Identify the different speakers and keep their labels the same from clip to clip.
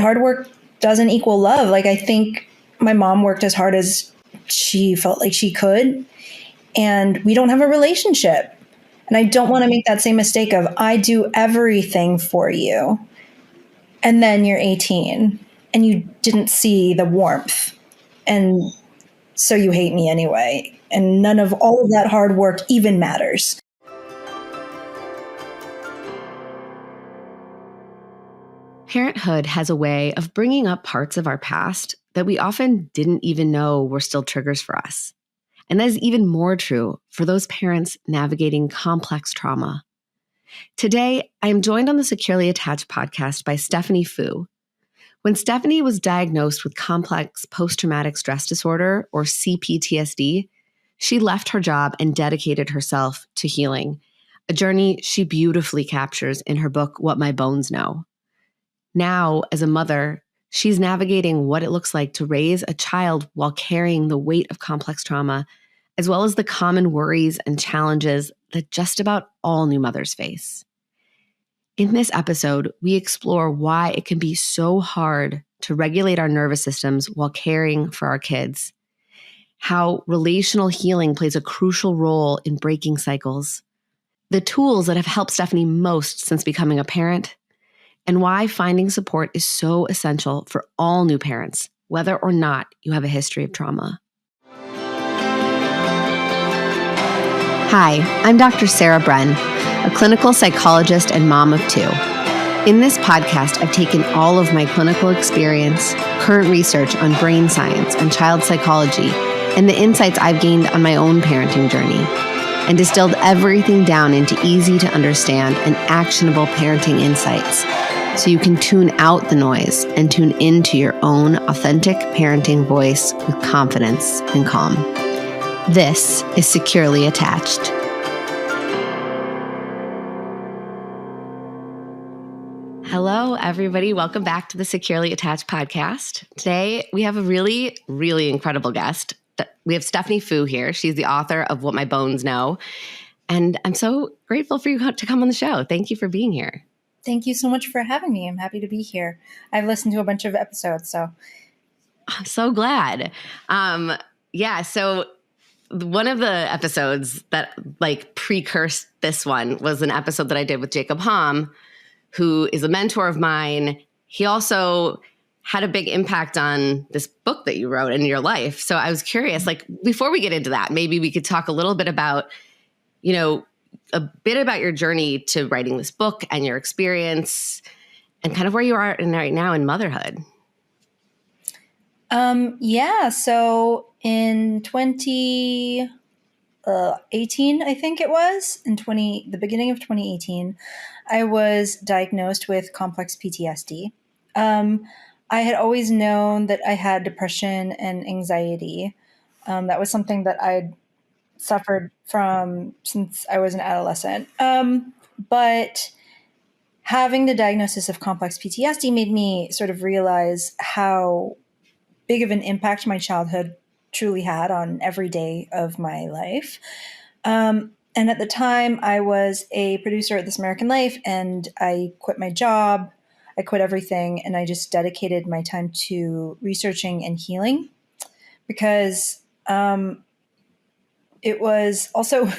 Speaker 1: hard work doesn't equal love. Like, I think my mom worked as hard as she felt like she could, and we don't have a relationship. And I don't want to make that same mistake of I do everything for you, and then you're 18 and you didn't see the warmth, and so you hate me anyway. And none of all of that hard work even matters.
Speaker 2: Parenthood has a way of bringing up parts of our past that we often didn't even know were still triggers for us. And that is even more true for those parents navigating complex trauma. Today, I am joined on the Securely Attached podcast by Stephanie Foo. When Stephanie was diagnosed with complex post-traumatic stress disorder, or C-PTSD, she left her job and dedicated herself to healing, a journey she beautifully captures in her book, What My Bones Know. Now, as a mother, she's navigating what it looks like to raise a child while carrying the weight of complex trauma, as well as the common worries and challenges that just about all new mothers face. In this episode, we explore why it can be so hard to regulate our nervous systems while caring for our kids, how relational healing plays a crucial role in breaking cycles, the tools that have helped Stephanie most since becoming a parent, and why finding support is so essential for all new parents, whether or not you have a history of trauma. Hi, I'm Dr. Sarah Bren, a clinical psychologist and mom of two. In this podcast, I've taken all of my clinical experience, current research on brain science and child psychology, and the insights I've gained on my own parenting journey, and distilled everything down into easy to understand and actionable parenting insights, so you can tune out the noise and tune into your own authentic parenting voice with confidence and calm. This is Securely Attached. Hello, everybody. Welcome back to the Securely Attached podcast. Today, we have a really, really incredible guest. We have Stephanie Foo here. She's the author of What My Bones Know. And I'm so grateful for you to come on the show. Thank you for being here.
Speaker 1: Thank you so much for having me. I'm happy to be here. I've listened to a bunch of episodes, so.
Speaker 2: I'm so glad. So one of the episodes that precursed this one was an episode that I did with Jacob Hom, who is a mentor of mine. He also had a big impact on this book that you wrote in your life. So I was curious, before we get into that, maybe we could talk a little bit about, a bit about your journey to writing this book and your experience and kind of where you are right now in motherhood.
Speaker 1: So in 2018, I think it was, the beginning of 2018, I was diagnosed with complex PTSD. I had always known that I had depression and anxiety. That was something that I'd suffered from since I was an adolescent. But having the diagnosis of complex PTSD made me sort of realize how big of an impact my childhood truly had on every day of my life. And at the time, I was a producer at This American Life, and I quit my job. I quit everything, and I just dedicated my time to researching and healing because it was also,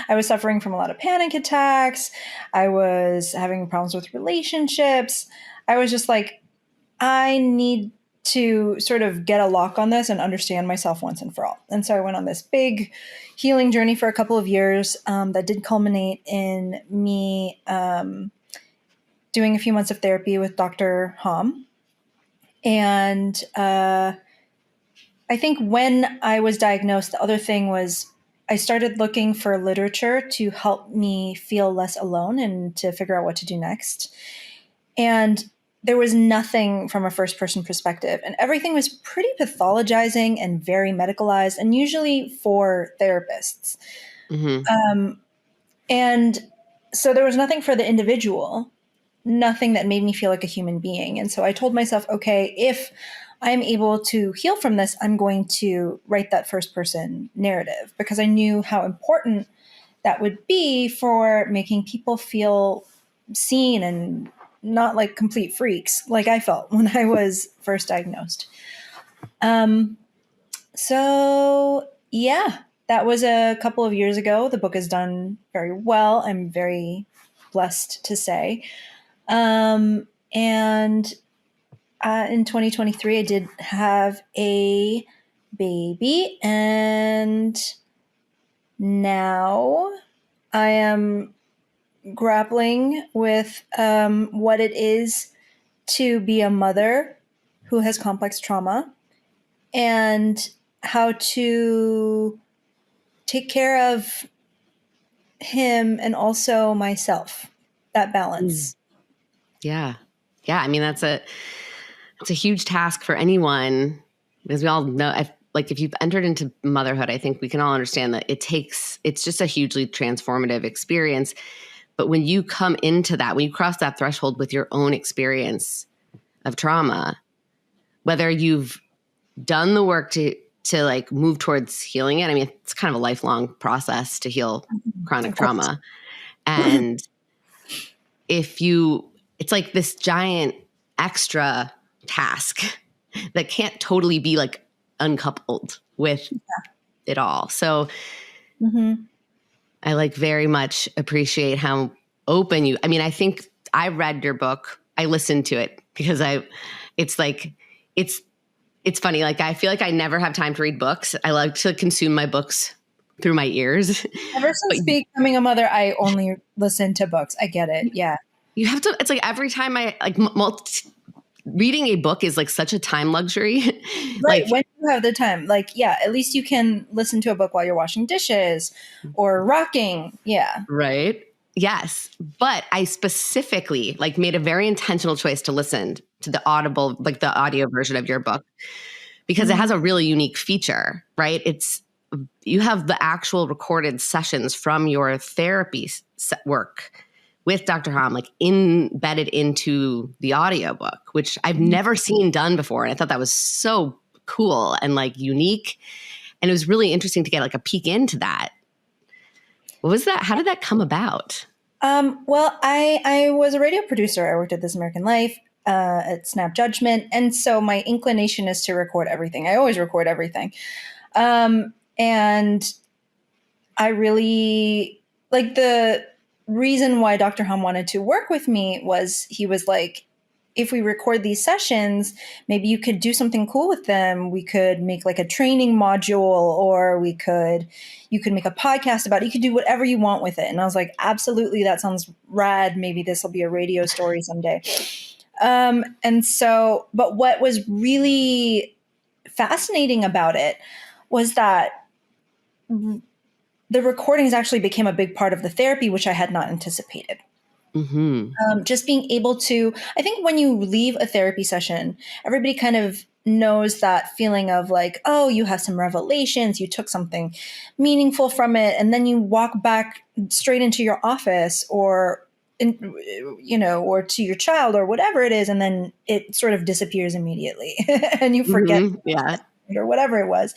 Speaker 1: I was suffering from a lot of panic attacks. I was having problems with relationships. I was just like, I need to sort of get a lock on this and understand myself once and for all. And so I went on this big healing journey for a couple of years that did culminate in me doing a few months of therapy with Dr. Hom. And I think when I was diagnosed, the other thing was I started looking for literature to help me feel less alone and to figure out what to do next. And there was nothing from a first-person perspective, and everything was pretty pathologizing and very medicalized, and usually for therapists. Mm-hmm. And so there was nothing for the individual, nothing that made me feel like a human being. And so I told myself, okay, if I'm able to heal from this, I'm going to write that first-person narrative because I knew how important that would be for making people feel seen and not like complete freaks like I felt when I was first diagnosed. So yeah, that was a couple of years ago. The book has done very well. I'm very blessed to say. And in 2023, I did have a baby, and now I am grappling with what it is to be a mother who has complex trauma and how to take care of him and also myself, that
Speaker 2: Mm.
Speaker 1: balance.
Speaker 2: Yeah. Yeah. I mean, it's a huge task for anyone, because we all know, like if you've entered into motherhood, I think we can all understand that it's just a hugely transformative experience. But when you come into that, when you cross that threshold with your own experience of trauma, whether you've done the work to like move towards healing it, I mean, it's kind of a lifelong process to heal chronic
Speaker 1: Of course.
Speaker 2: trauma. And it's like this giant extra task that can't totally be like uncoupled with it all. So
Speaker 1: Mm-hmm.
Speaker 2: I like very much appreciate how open I mean, I think I read your book. I listened to it because it's like, it's funny. Like, I feel like I never have time to read books. I like to consume my books through my ears.
Speaker 1: Ever
Speaker 2: But
Speaker 1: since becoming a mother, I only listen to books. I get it. Yeah.
Speaker 2: you have to, it's like every time I like reading a book is like such a time luxury.
Speaker 1: Right.
Speaker 2: Like,
Speaker 1: When you have the time, like, yeah, at least you can listen to a book while you're washing dishes or rocking. Yeah.
Speaker 2: right. Yes. But I specifically like made a very intentional choice to listen to the audible, like the audio version of your book, because it
Speaker 1: Mhm.
Speaker 2: has a really unique feature, right? You have the actual recorded sessions from your therapy work with Dr. Hom, like embedded into the audiobook, which I've never seen done before. And I thought that was so cool and like unique. And it was really interesting to get like a peek into that. What was that? How did that come about?
Speaker 1: Well, I was a radio producer. I worked at This American Life, at Snap Judgment. And so my inclination is to record everything. I always record everything. And I really like the reason why Dr. Hum wanted to work with me was he was like, if we record these sessions, maybe you could do something cool with them. We could make like a training module, or you could make a podcast about it. You could do whatever you want with it. And I was like, absolutely, that sounds rad. Maybe this will be a radio story someday. And so, but what was really fascinating about it was that the recordings actually became a big part of the therapy, which I had not anticipated.
Speaker 2: Mm-hmm.
Speaker 1: Just being able to, I think when you leave a therapy session, everybody kind of knows that feeling of like, oh, you have some revelations, you took something meaningful from it, and then you walk back straight into your office or or to your child or whatever it is, and then it sort of disappears immediately and you forget
Speaker 2: Mm-hmm. Yeah.
Speaker 1: or whatever it was.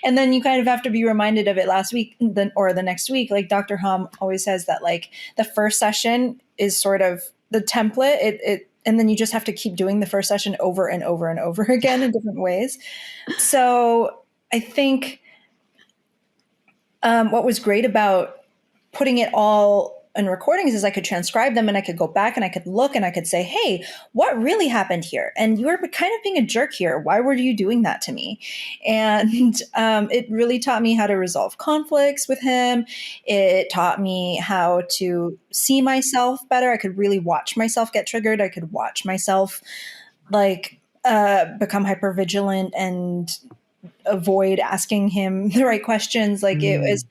Speaker 1: And then you kind of have to be reminded of it last week or the next week. Like Dr. Hum always says that like the first session is sort of the template. And then you just have to keep doing the first session over and over and over again in different ways. So I think what was great about putting it all in recordings is I could transcribe them and I could go back and I could look and I could say, hey, what really happened here? And you were kind of being a jerk here. Why were you doing that to me? And it really taught me how to resolve conflicts with him. It taught me how to see myself better. I could really watch myself get triggered. I could watch myself like become hypervigilant and avoid asking him the right questions. Like it was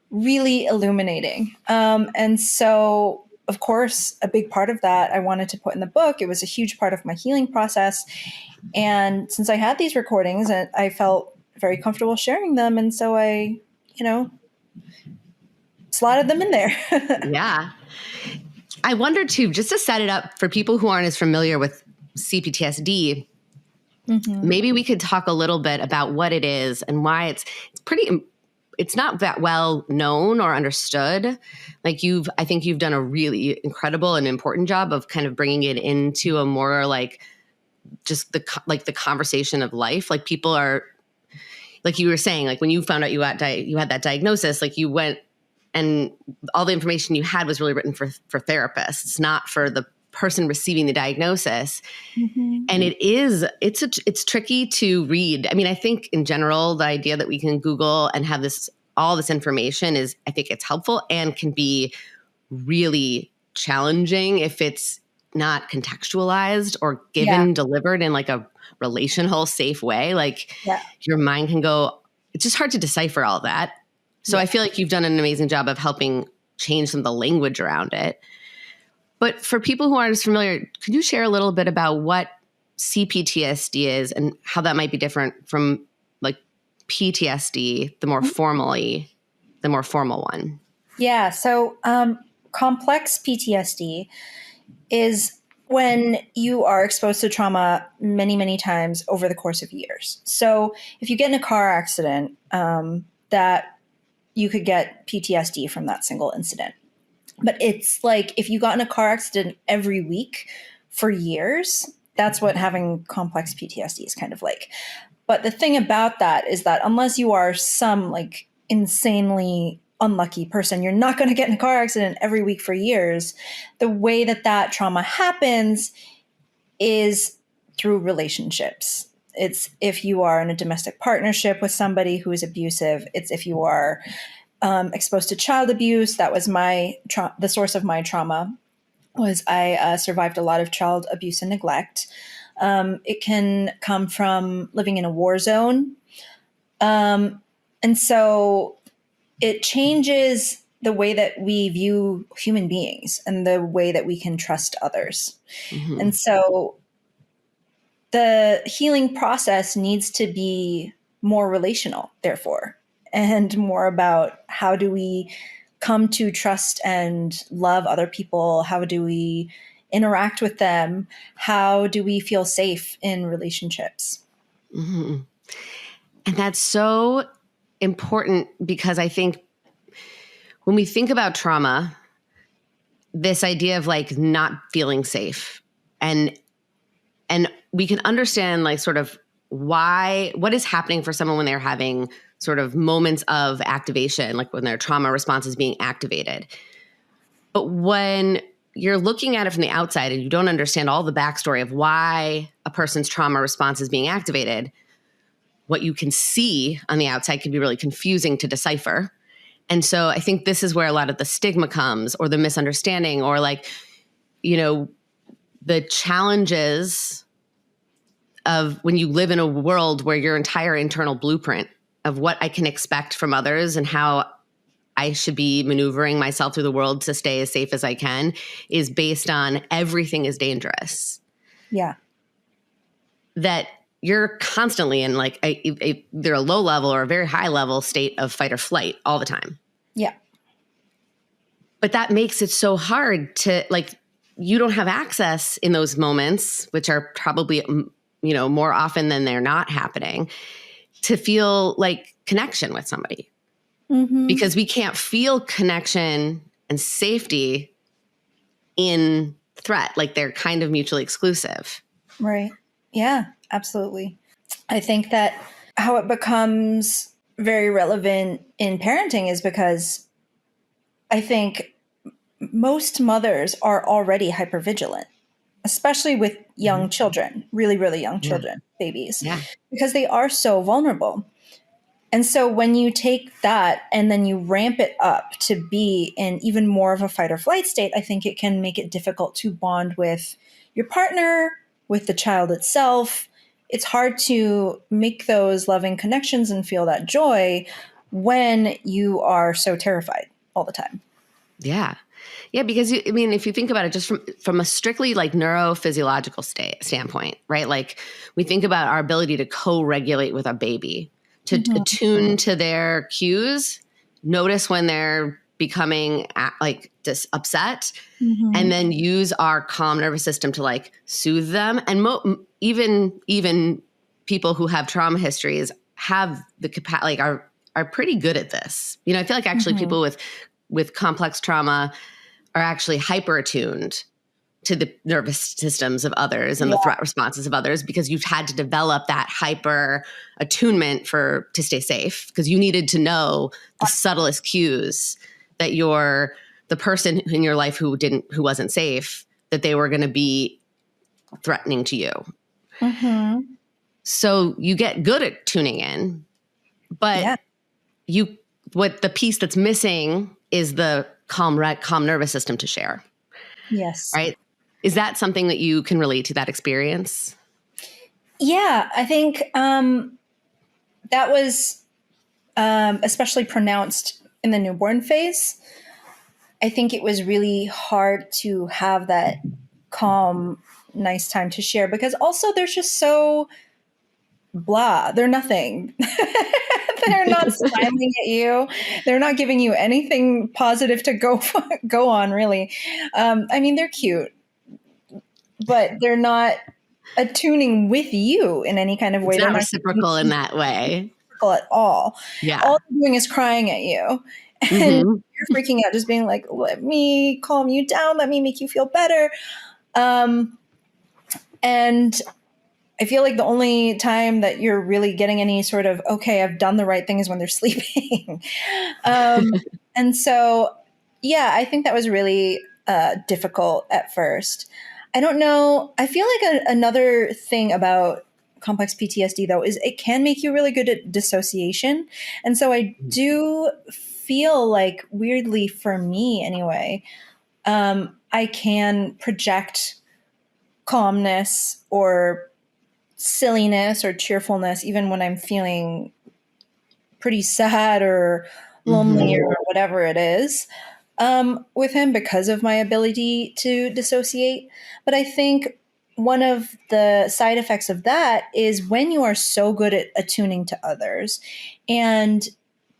Speaker 1: really illuminating. And so, of course, a big part of that I wanted to put in the book. It was a huge part of my healing process. And since I had these recordings, I felt very comfortable sharing them. And so I, slotted them in there.
Speaker 2: Yeah. I wonder too, just to set it up for people who aren't as familiar with CPTSD,
Speaker 1: Mm-hmm.
Speaker 2: maybe we could talk a little bit about what it is and why it's pretty it's not that well known or understood. Like I think you've done a really incredible and important job of kind of bringing it into a more like just the conversation of life. Like people are, like you were saying, like when you found out you had that diagnosis, like you went and all the information you had was really written for therapists, not for the person receiving the diagnosis.
Speaker 1: Mm-hmm.
Speaker 2: And it's tricky to read. I mean, I think in general, the idea that we can Google and have all this information I think it's helpful and can be really challenging if it's not contextualized or delivered in like a relational, safe way. Like your mind can go, it's just hard to decipher all that. So I feel like you've done an amazing job of helping change some of the language around it. But for people who aren't as familiar, could you share a little bit about what C-PTSD is and how that might be different from like PTSD, the more formal one?
Speaker 1: Yeah. So complex PTSD is when you are exposed to trauma many, many times over the course of years. So if you get in a car accident, that you could get PTSD from that single incident. But it's like if you got in a car accident every week for years, that's what having complex PTSD is kind of like. But the thing about that is that unless you are some like insanely unlucky person, you're not going to get in a car accident every week for years. The way that trauma happens is through relationships. It's if you are in a domestic partnership with somebody who is abusive. It's if you are exposed to child abuse. That was the source of my trauma. Was I survived a lot of child abuse and neglect. It can come from living in a war zone, and so it changes the way that we view human beings and the way that we can trust others. Mm-hmm. And so the healing process needs to be more relational, therefore, and more about how do we come to trust and love other people? How do we interact with them? How do we feel safe in relationships?
Speaker 2: Mm-hmm. And that's so important because I think when we think about trauma, this idea of like not feeling safe and we can understand like sort of what is happening for someone when they're having sort of moments of activation, like when their trauma response is being activated. But when you're looking at it from the outside and you don't understand all the backstory of why a person's trauma response is being activated, what you can see on the outside can be really confusing to decipher. And so I think this is where a lot of the stigma comes, or the misunderstanding, or like, the challenges of when you live in a world where your entire internal blueprint of what I can expect from others and how I should be maneuvering myself through the world to stay as safe as I can is based on everything is dangerous.
Speaker 1: Yeah.
Speaker 2: That you're constantly in like either a low level or a very high level state of fight or flight all the time.
Speaker 1: Yeah.
Speaker 2: But that makes it so hard to like, you don't have access in those moments, which are probably, more often than they're not happening, to feel like connection with somebody. Mm-hmm. Because we can't feel connection and safety in threat. Like they're kind of mutually exclusive.
Speaker 1: Right. Yeah, absolutely. I think that how it becomes very relevant in parenting is because I think most mothers are already hypervigilant, especially with young children, really, really young children, babies, because they are so vulnerable. And so when you take that and then you ramp it up to be in even more of a fight or flight state, I think it can make it difficult to bond with your partner, with the child itself. It's hard to make those loving connections and feel that joy when you are so terrified all the time.
Speaker 2: Yeah. Yeah, because if you think about it just from a strictly like neurophysiological standpoint, right? Like we think about our ability to co-regulate with a baby, to attune to their cues, notice when they're becoming like just upset, and then use our calm nervous system to like soothe them. And even people who have trauma histories have the capacity, like are pretty good at this. I feel like actually people with complex trauma are actually hyper attuned to the nervous systems of others and the threat responses of others, because you've had to develop that hyper attunement to stay safe, because you needed to know the subtlest cues that the person in your life who wasn't safe, that they were going to be threatening to you.
Speaker 1: Mm-hmm.
Speaker 2: So you get good at tuning in, but what the piece that's missing is the calm nervous system to share.
Speaker 1: Yes.
Speaker 2: Right. Is that something that you can relate to, that experience?
Speaker 1: Yeah, I think that was especially pronounced in the newborn phase. I think it was really hard to have that calm, nice time to share, because also they're just so blah. They're nothing. They're not smiling at you. They're not giving you anything positive to go on, really. I mean, they're cute, but they're not attuning with you in any kind of way.
Speaker 2: It's
Speaker 1: They're
Speaker 2: not
Speaker 1: not
Speaker 2: reciprocal in that way.
Speaker 1: at all.
Speaker 2: Yeah.
Speaker 1: All they're doing is crying at you. And you're freaking out, just being like, let me calm you down. Let me make you feel better. And I feel like the only time that you're really getting any sort of, okay, I've done the right thing, is when they're sleeping. And so, yeah, I think that was really difficult at first. I don't know. I feel like another thing about complex PTSD, though, is it can make you really good at dissociation. And so I do feel like, weirdly for me anyway, I can project calmness or silliness or cheerfulness even when I'm feeling pretty sad or lonely or whatever it is, with him, because of my ability to dissociate. But I think one of the side effects of that is when you are so good at attuning to others and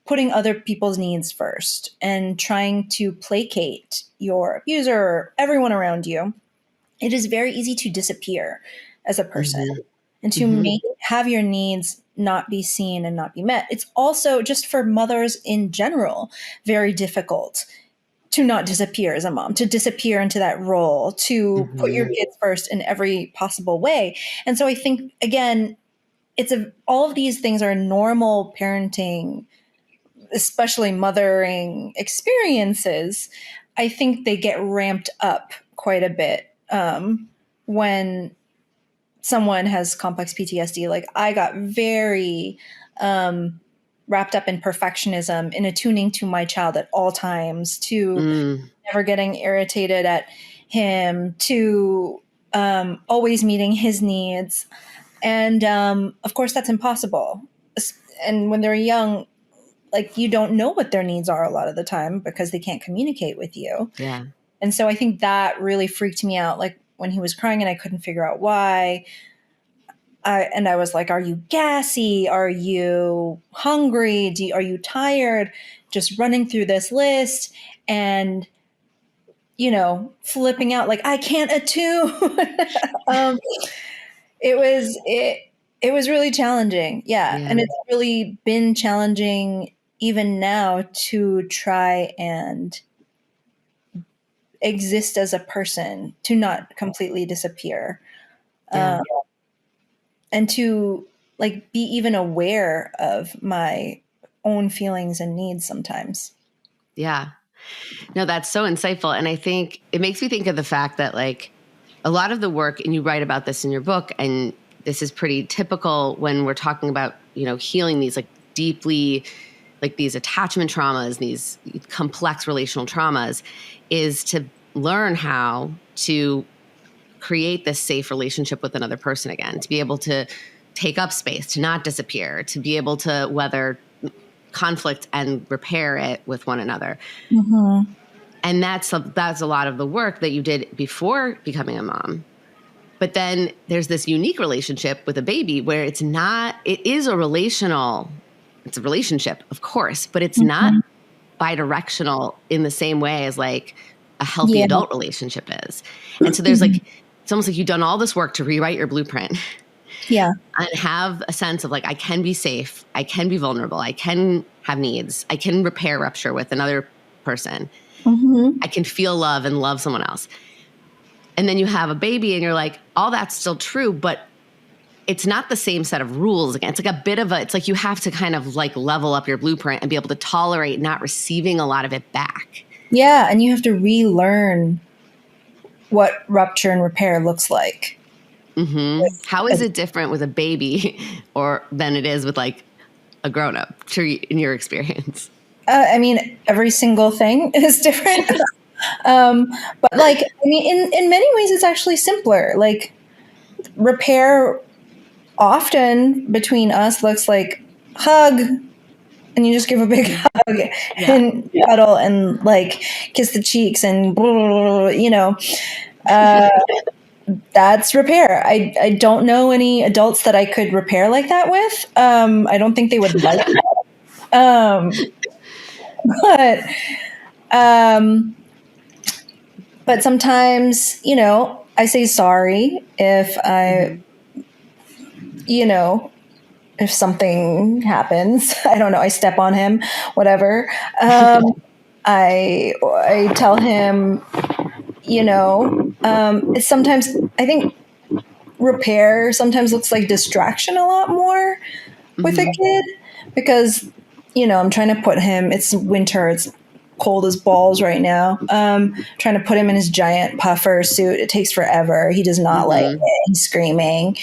Speaker 1: putting other people's needs first and trying to placate your abuser or everyone around you, it is very easy to disappear as a person and to have your needs not be seen and not be met. It's also, just for mothers in general, very difficult to not disappear as a mom, to disappear into that role, to put your kids first in every possible way. And so I think, again, all of these things are normal parenting, especially mothering experiences. I think they get ramped up quite a bit when someone has complex PTSD. Like, I got very wrapped up in perfectionism, in attuning to my child at all times, to never getting irritated at him, to always meeting his needs. And of course, that's impossible. And when they're young, like, you don't know what their needs are a lot of the time because they can't communicate with you.
Speaker 2: Yeah.
Speaker 1: And so I think that really freaked me out. Like, when he was crying and I couldn't figure out why. I was like, are you gassy? Are you hungry? Are you tired? Just running through this list and, flipping out like, I can't attune. It was really challenging. Yeah. And it's really been challenging even now to try and exist as a person, to not completely disappear. And to, like, be even aware of my own feelings and needs sometimes.
Speaker 2: Yeah. No, that's so insightful. And I think it makes me think of the fact that, like, a lot of the work, and you write about this in your book, and this is pretty typical when we're talking about, healing these, like, deeply, like, these attachment traumas, these complex relational traumas, is to learn how to create this safe relationship with another person again, to be able to take up space, to not disappear, to be able to weather conflict and repair it with one another. And that's a lot of the work that you did before becoming a mom. But then there's this unique relationship with a baby where it's a relationship, of course, but it's not bidirectional in the same way as, like, a healthy adult relationship is. And so there's like, it's almost like you've done all this work to rewrite your blueprint.
Speaker 1: Yeah.
Speaker 2: and have a sense of like, I can be safe, I can be vulnerable, I can have needs, I can repair rupture with another person,
Speaker 1: Mm-hmm.
Speaker 2: I can feel love and love someone else. And then you have a baby and you're like, all that's still true, but it's not the same set of rules again. It's like a bit of it's like you have to kind of like level up your blueprint and be able to tolerate not receiving a lot of it back.
Speaker 1: Yeah. And you have to relearn what rupture and repair looks like.
Speaker 2: Mm-hmm. How is it different with a baby or than it is with like a grown up in your experience?
Speaker 1: I mean, every single thing is different. But like, I mean, in many ways, it's actually simpler. Like, repair often between us looks like hug, and you just give a big hug and cuddle and like kiss the cheeks and blah, blah, blah, that's repair. I don't know any adults that I could repair like that with. I don't think they would like it. But um, but sometimes, I say sorry if you know, if something happens. I don't know. I step on him, whatever. I tell him, it's sometimes, I think repair sometimes looks like distraction a lot more with a kid because, I'm trying to put him, it's winter, it's cold as balls right now. Trying to put him in his giant puffer suit. It takes forever. He does not like it. He's screaming.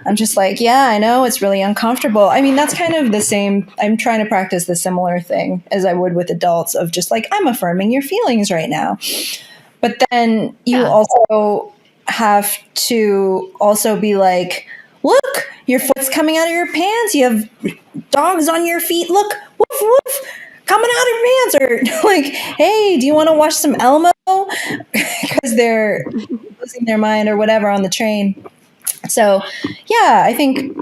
Speaker 1: I'm just like, yeah, I know it's really uncomfortable. I mean, that's kind of the same. I'm trying to practice the similar thing as I would with adults of just like, I'm affirming your feelings right now. But then you also have to also be like, look, your foot's coming out of your pants. You have dogs on your feet. Look, woof, woof, coming out of your pants. Or like, hey, do you want to watch some Elmo? Because they're losing their mind or whatever on the train. So, yeah, I think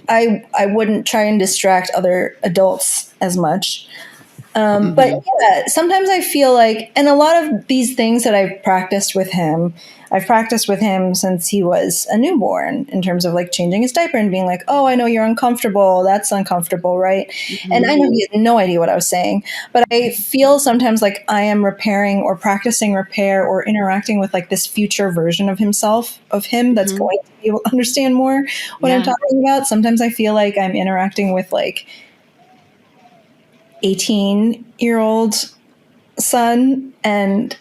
Speaker 1: I wouldn't try and distract other adults as much. But yeah, sometimes I feel like, and a lot of these things that I've practiced with him since he was a newborn in terms of like changing his diaper and being like, oh, I know you're uncomfortable. That's uncomfortable, right? And I know he had no idea what I was saying, but I feel sometimes like I am repairing or practicing repair or interacting with like this future version of him that's going to be able to understand more what I'm talking about. Sometimes I feel like I'm interacting with like 18-year-old son and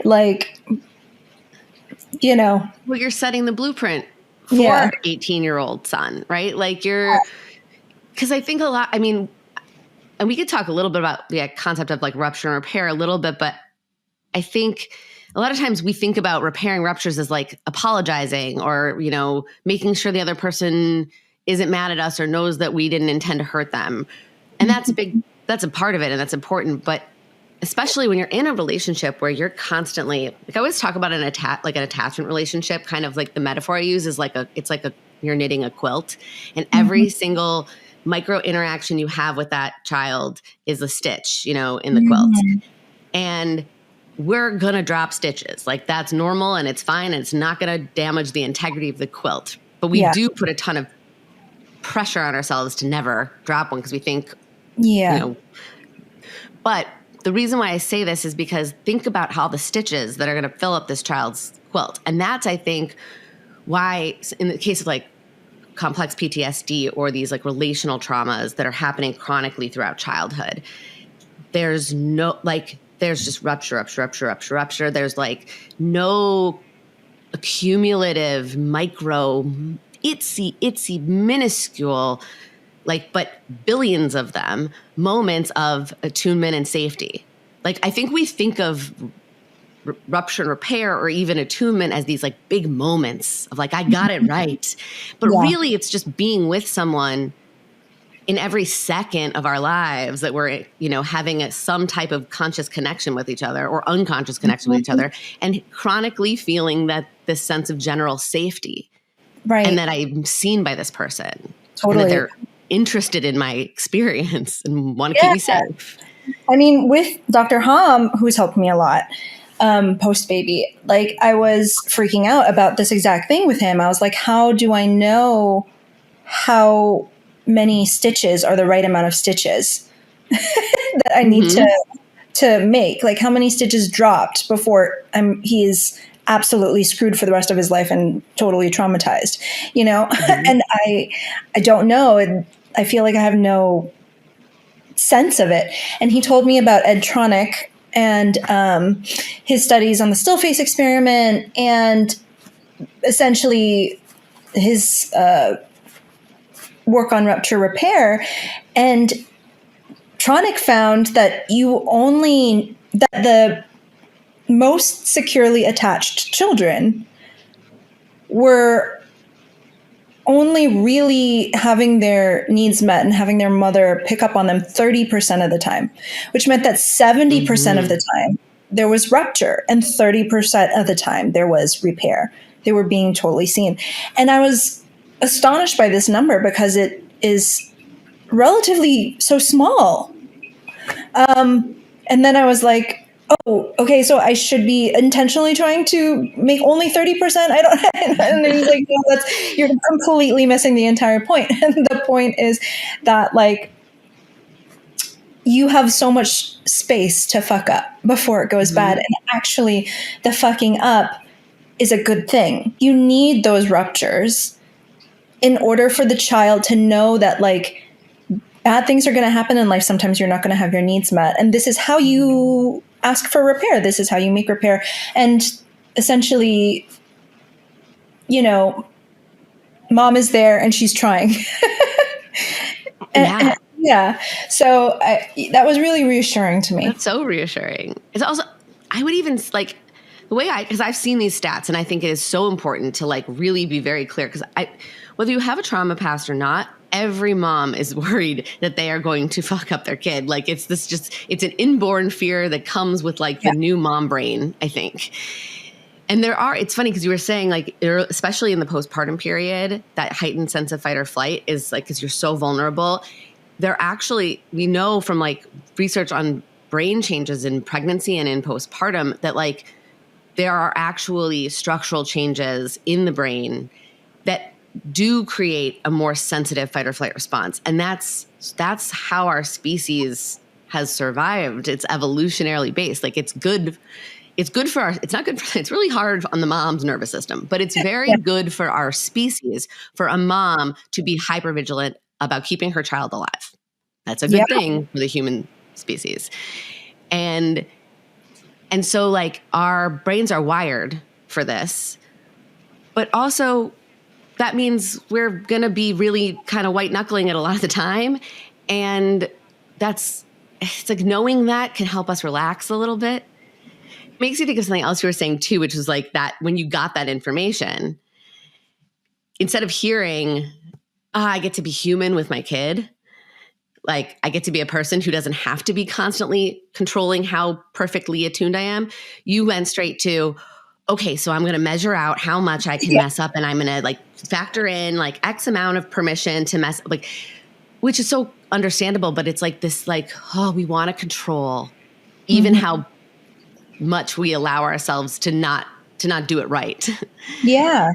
Speaker 1: like,
Speaker 2: well, you're setting the blueprint for 18-year-old son, right? Like because I think a lot, I mean, and we could talk a little bit about the concept of like rupture and repair a little bit, but I think a lot of times we think about repairing ruptures as like apologizing or, making sure the other person isn't mad at us or knows that we didn't intend to hurt them. And that's a part of it and that's important. But especially when you're in a relationship where you're constantly, like I always talk about an attachment relationship, kind of like the metaphor I use is you're knitting a quilt and every single micro interaction you have with that child is a stitch, in the quilt. And we're going to drop stitches. Like that's normal and it's fine. And it's not going to damage the integrity of the quilt. But we do put a ton of pressure on ourselves to never drop one because we think, but the reason why I say this is because think about how the stitches that are going to fill up this child's quilt. And that's, I think, why in the case of like complex PTSD or these like relational traumas that are happening chronically throughout childhood, there's just rupture. There's like no accumulative micro, itsy, minuscule, but billions of them, moments of attunement and safety. Like, I think we think of rupture and repair or even attunement as these like big moments of like, I got it right. But really it's just being with someone in every second of our lives that we're, having some type of conscious connection with each other or unconscious connection with each other and chronically feeling that this sense of general safety.
Speaker 1: Right.
Speaker 2: And that I'm seen by this person.
Speaker 1: Totally.
Speaker 2: And that they're interested in my experience and want to keep me safe.
Speaker 1: I mean, with Dr. Hom, who's helped me a lot, post baby. Like, I was freaking out about this exact thing with him. I was like, how do I know how many stitches are the right amount of stitches that I need to make? Like, how many stitches dropped before he is absolutely screwed for the rest of his life and totally traumatized, And I don't know. And I feel like I have no sense of it. And he told me about Ed Tronick and his studies on the still face experiment, and essentially his work on rupture repair. And Tronick found that the most securely attached children were only really having their needs met and having their mother pick up on them 30% of the time, which meant that 70% of the time there was rupture and 30% of the time there was repair. They were being totally seen. And I was astonished by this number because it is relatively so small. And then I was like, oh, okay, so I should be intentionally trying to make only 30%. I don't. And then he's like, no, you're completely missing the entire point. And the point is that, like, you have so much space to fuck up before it goes bad. And actually, the fucking up is a good thing. You need those ruptures in order for the child to know that, like, bad things are going to happen in life. Sometimes you're not going to have your needs met. And this is how you ask for repair. This is how you make repair. And essentially, mom is there and she's trying. Yeah. So that was really reassuring to me.
Speaker 2: That's so reassuring. It's also, I would even like the way because I've seen these stats and I think it is so important to like really be very clear, because whether you have a trauma past or not, every mom is worried that they are going to fuck up their kid. Like it's an inborn fear that comes with like the new mom brain, I think. And it's funny because you were saying like, especially in the postpartum period, that heightened sense of fight or flight is like, because you're so vulnerable. We know from like research on brain changes in pregnancy and in postpartum that like there are actually structural changes in the brain that do create a more sensitive fight or flight response. And that's how our species has survived. It's evolutionarily based. Like it's good for it's really hard on the mom's nervous system, but it's very good for our species for a mom to be hypervigilant about keeping her child alive. That's a good thing for the human species. And so like our brains are wired for this, but also that means we're going to be really kind of white knuckling it a lot of the time. And it's like knowing that can help us relax a little bit. It makes you think of something else you were saying too, which was like that when you got that information, instead of hearing, I get to be human with my kid, like I get to be a person who doesn't have to be constantly controlling how perfectly attuned I am, you went straight to, okay, so I'm going to measure out how much I can mess up, and I'm going to like factor in like X amount of permission to mess up, like, which is so understandable, but it's like this, like, oh, we want to control even how much we allow ourselves to not do it right.
Speaker 1: Yeah.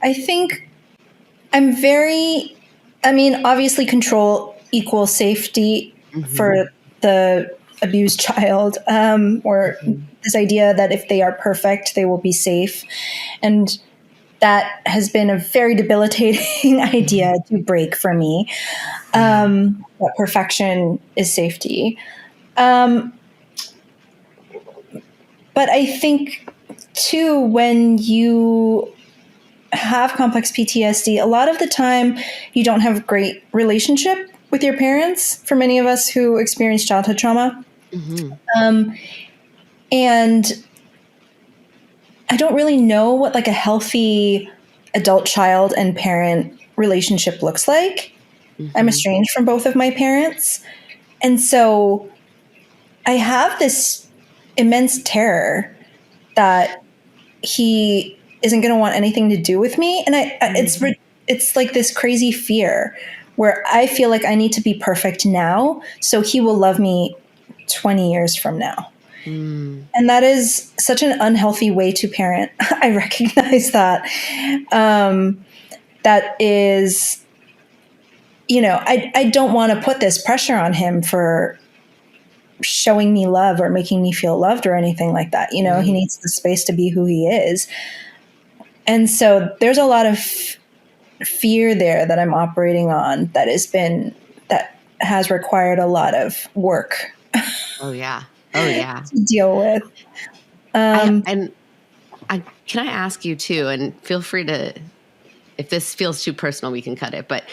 Speaker 1: I think obviously control equals safety for the abused child, or this idea that if they are perfect, they will be safe. And that has been a very debilitating idea to break for me, that perfection is safety. But I think, too, when you have complex PTSD, a lot of the time you don't have a great relationship with your parents, for many of us who experience childhood trauma. And I don't really know what like a healthy adult child and parent relationship looks like. I'm estranged from both of my parents. And so I have this immense terror that he isn't going to want anything to do with me. And it's like this crazy fear where I feel like I need to be perfect now so he will love me 20 years from now.
Speaker 2: Mm.
Speaker 1: And that is such an unhealthy way to parent. I recognize that. That is, I don't want to put this pressure on him for showing me love or making me feel loved or anything like that. He
Speaker 2: Right.
Speaker 1: needs the space to be who he is. And so there's a lot of fear there that I'm operating on that has required a lot of work
Speaker 2: Oh yeah. Oh yeah.
Speaker 1: to deal with.
Speaker 2: I
Speaker 1: Um,
Speaker 2: and I can I ask you too, and feel free to, if this feels too personal, we can cut it. But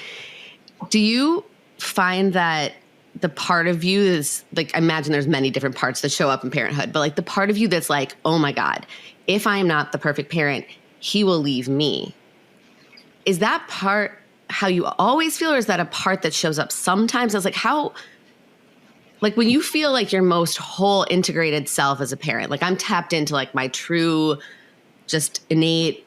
Speaker 2: do you find that the part of you is like, I imagine there's many different parts that show up in parenthood, but like the part of you that's like, oh my God, if I am not the perfect parent, he will leave me. Is that part how you always feel, or is that a part that shows up sometimes? I was like, how, like when you feel like your most whole integrated self as a parent, like I'm tapped into like my true, just innate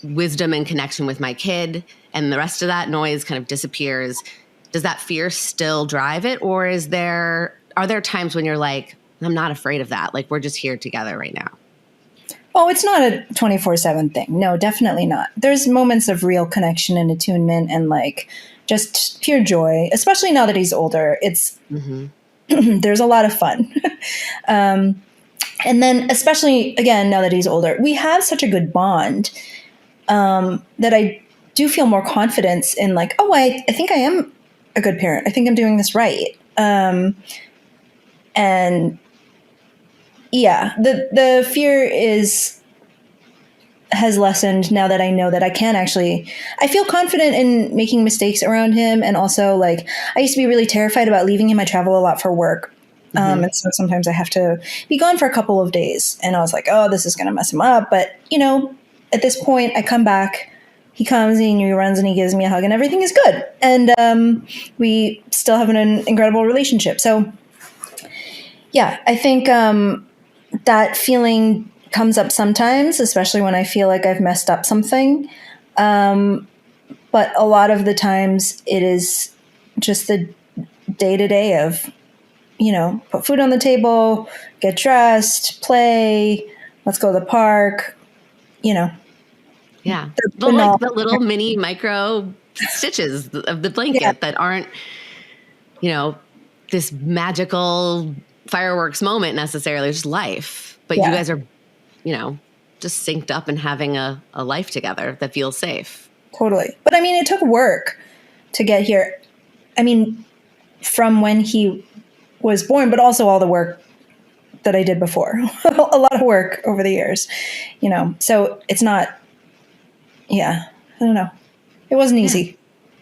Speaker 2: wisdom and connection with my kid, and the rest of that noise kind of disappears. Does that fear still drive it? Or are there times when you're like, I'm not afraid of that. Like we're just here together right now.
Speaker 1: oh, it's not a 24/7 thing. No, definitely not. There's moments of real connection and attunement and like just pure joy, especially now that he's older. It's
Speaker 2: Mm-hmm.
Speaker 1: there's a lot of fun. And then, especially again, now that he's older, we have such a good bond that I do feel more confidence in, like, oh, I think I am a good parent. I think I'm doing this right. And yeah, the fear has lessened now that I know that I feel confident in making mistakes around him. And also, like, I used to be really terrified about leaving him. I travel a lot for work.
Speaker 2: Mm-hmm.
Speaker 1: And so sometimes I have to be gone for a couple of days. And I was like, oh, this is going to mess him up. But, at this point, I come back, he comes and he runs and he gives me a hug and everything is good. And we still have an incredible relationship. So, yeah, I think that feeling comes up sometimes, especially when I feel like I've messed up something. But a lot of the times it is just the day to day of, put food on the table, get dressed, play, let's go to the park,
Speaker 2: Yeah.
Speaker 1: the banal.
Speaker 2: The little mini micro stitches of the
Speaker 1: Yeah,
Speaker 2: blanket that aren't, this magical fireworks moment necessarily, just life. But you
Speaker 1: yeah,
Speaker 2: guys are, just synced up and having a life together that feels safe.
Speaker 1: totally. But I mean, it took work to get here. I mean, from when he was born, but also all the work that I did before. A lot of work over the years, so it's not, yeah, I don't know. It wasn't
Speaker 2: Yeah.
Speaker 1: easy.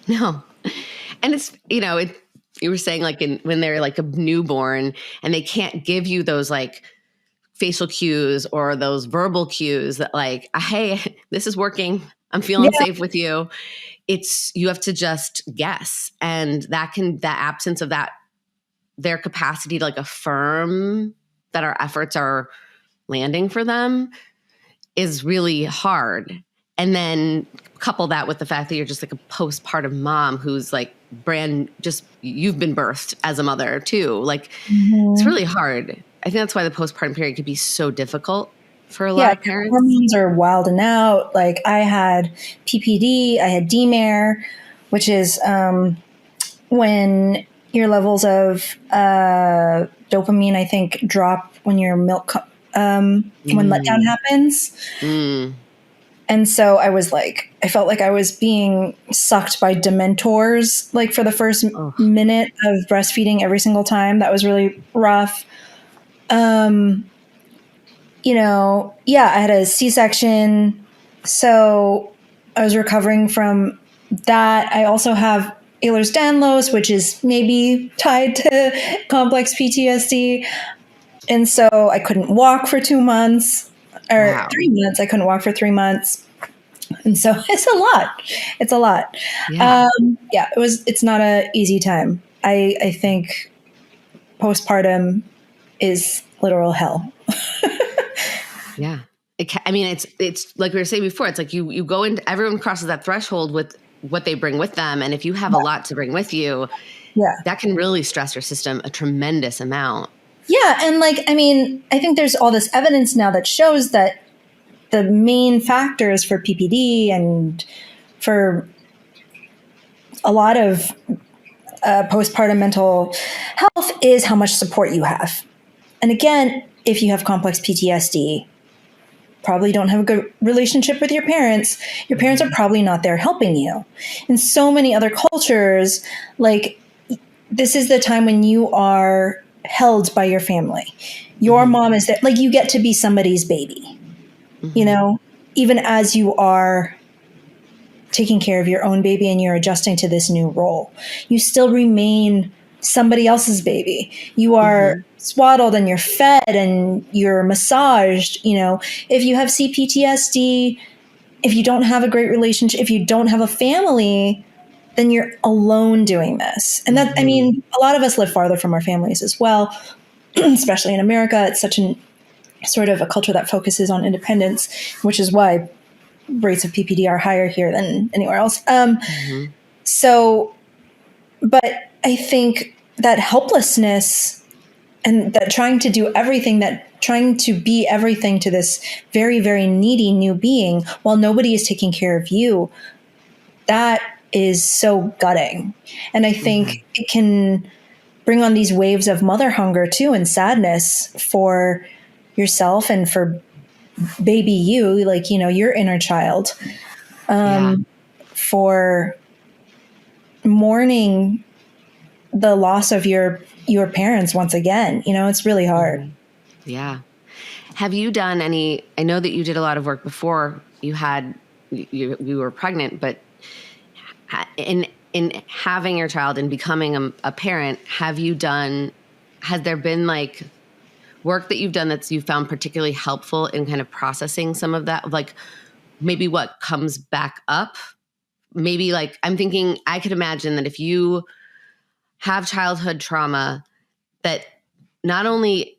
Speaker 2: No. And it's, you were saying like when they're like a newborn and they can't give you those like facial cues or those verbal cues that like, hey, this is working. I'm feeling
Speaker 1: Yeah.
Speaker 2: safe with you. You have to just guess. And that absence of that, their capacity to like affirm that our efforts are landing for them is really hard. And then couple that with the fact that you're just like a postpartum mom who's like you've been birthed as a mother too. Like it's
Speaker 1: Mhm.
Speaker 2: really hard. I think that's why the postpartum period could be so difficult for a
Speaker 1: Yeah,
Speaker 2: lot of
Speaker 1: your
Speaker 2: parents.
Speaker 1: hormones are wilding out. Like, I had PPD, I had DMARE, which is when your levels of dopamine, I think, drop when your when letdown
Speaker 2: Mm.
Speaker 1: happens.
Speaker 2: Mm.
Speaker 1: And so I felt like I was being sucked by dementors, like, for the first
Speaker 2: Oh,
Speaker 1: minute of breastfeeding every single time. That was really rough. Yeah, I had a C-section, so I was recovering from that. I also have Ehlers-Danlos, which is maybe tied to complex PTSD. And so I couldn't walk for 2 months, or
Speaker 2: wow.
Speaker 1: 3 months. I couldn't walk for 3 months. And so it's a lot. It's a lot.
Speaker 2: Yeah.
Speaker 1: Yeah, it's not an easy time. I think postpartum is literal hell.
Speaker 2: Yeah. I mean, it's like we were saying before, it's like you go into, everyone crosses that threshold with what they bring with them. And if you have a lot to bring with you,
Speaker 1: Yeah.
Speaker 2: that can really stress your system a tremendous amount.
Speaker 1: Yeah. And like, I mean, I think there's all this evidence now that shows that the main factors for PPD and for a lot of postpartum mental health is how much support you have. And again, if you have complex PTSD, probably don't have a good relationship with your parents are probably not there helping you. In so many other cultures, like, this is the time when you are held by your family. Your mom is there, like, you get to be somebody's baby, you know, even as you are taking care of your own baby and you're adjusting to this new role. You still remain somebody else's baby. You are swaddled and you're fed and you're massaged. You know, if you have C-PTSD, if you don't have a great relationship, if you don't have a family, then you're alone doing this. And that, I mean, a lot of us live farther from our families as well, especially in America. It's such an sort of a culture that focuses on independence, which is why rates of PPD are higher here than anywhere else. So, but I think that helplessness and that trying to do everything, that trying to be everything to this very, very needy new being while nobody is taking care of you, that is so gutting. And I think it can bring on these waves of mother hunger too, and sadness for yourself and for baby you, like, you know, your inner child, for mourning the loss of your parents once again. You know, it's really hard.
Speaker 2: Yeah. Have you done any, I know that you did a lot of work before you were pregnant, but in having your child and becoming a parent, has there been like work that you've done that you found particularly helpful in kind of processing some of that? Like maybe what comes back up? Maybe like, I'm thinking, I could imagine that if you have childhood trauma, that not only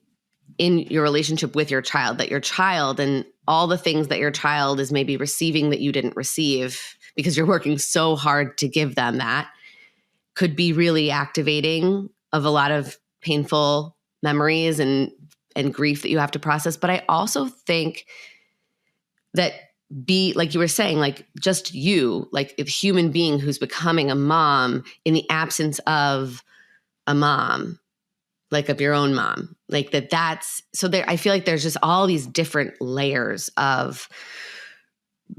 Speaker 2: in your relationship with your child, that your child and all the things that your child is maybe receiving that you didn't receive because you're working so hard to give them, that could be really activating of a lot of painful memories and grief that you have to process. But I also think that, like you were saying, like just you, like a human being who's becoming a mom in the absence of a mom, like of your own mom, like that's so there. I feel like there's just all these different layers of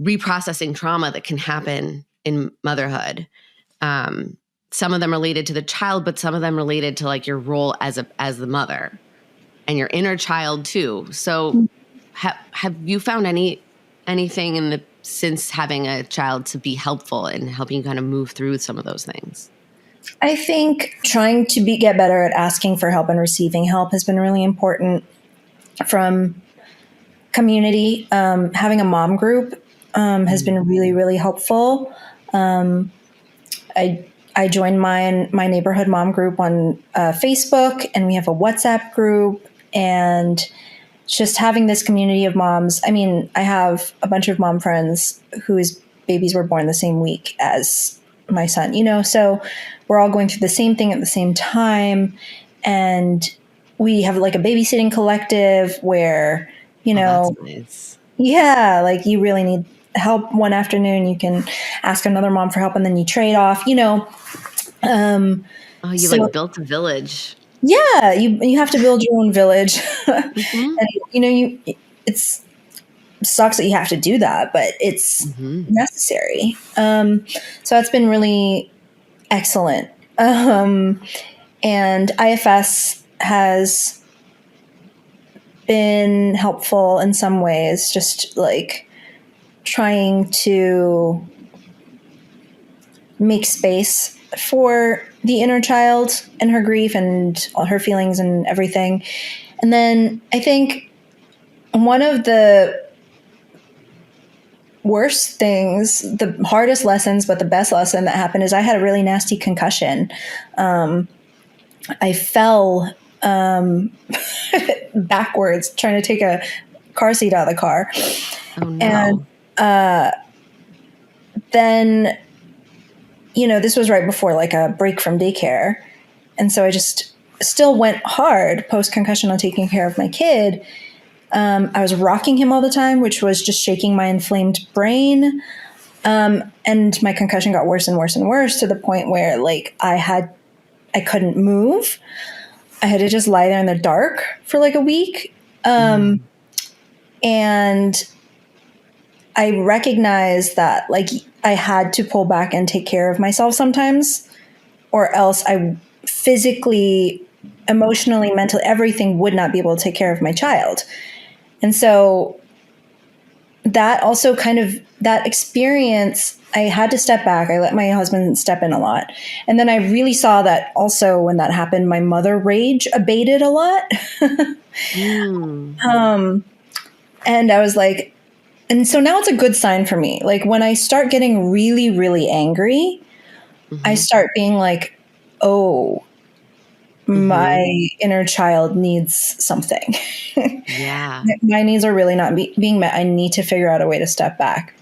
Speaker 2: reprocessing trauma that can happen in motherhood. Some of them related to the child, but some of them related to like your role as the mother and your inner child too. So have you found anything since having a child to be helpful in helping you kind of move through some of those things?
Speaker 1: I think trying to get better at asking for help and receiving help has been really important. From community, having a mom group has been really, really helpful. I joined my neighborhood mom group on Facebook, and we have a WhatsApp group, and just having this community of moms. I mean, I have a bunch of mom friends whose babies were born the same week as my son, you know, so we're all going through the same thing at the same time. And we have like a babysitting collective where, you know,
Speaker 2: that's nice.
Speaker 1: Yeah, like you really need help one afternoon, you can ask another mom for help and then you trade off, you know.
Speaker 2: You like built a village.
Speaker 1: Yeah, you have to build your own village. And you know, it's sucks that you have to do that, but it's necessary. So it's been really excellent. And IFS has been helpful in some ways, just like trying to make space for the inner child and her grief and all her feelings and everything. And then I think one of the worst things, the hardest lessons, but the best lesson that happened is I had a really nasty concussion. I fell backwards trying to take a car seat out of the car.
Speaker 2: Oh, no.
Speaker 1: And then, you know, this was right before like a break from daycare. And so I just still went hard post concussion on taking care of my kid. I was rocking him all the time, which was just shaking my inflamed brain. And my concussion got worse and worse and worse to the point where like I couldn't move. I had to just lie there in the dark for like a week. And I recognized that like I had to pull back and take care of myself sometimes, or else I physically, emotionally, mentally, everything would not be able to take care of my child. And so that also kind of that experience, I had to step back. I let my husband step in a lot. And then I really saw that also when that happened, my mother rage abated a lot. And I was like, and so now it's a good sign for me. Like when I start getting really, really angry, I start being like, oh, my inner child needs something.
Speaker 2: Yeah.
Speaker 1: My needs are really not being met. I need to figure out a way to step back,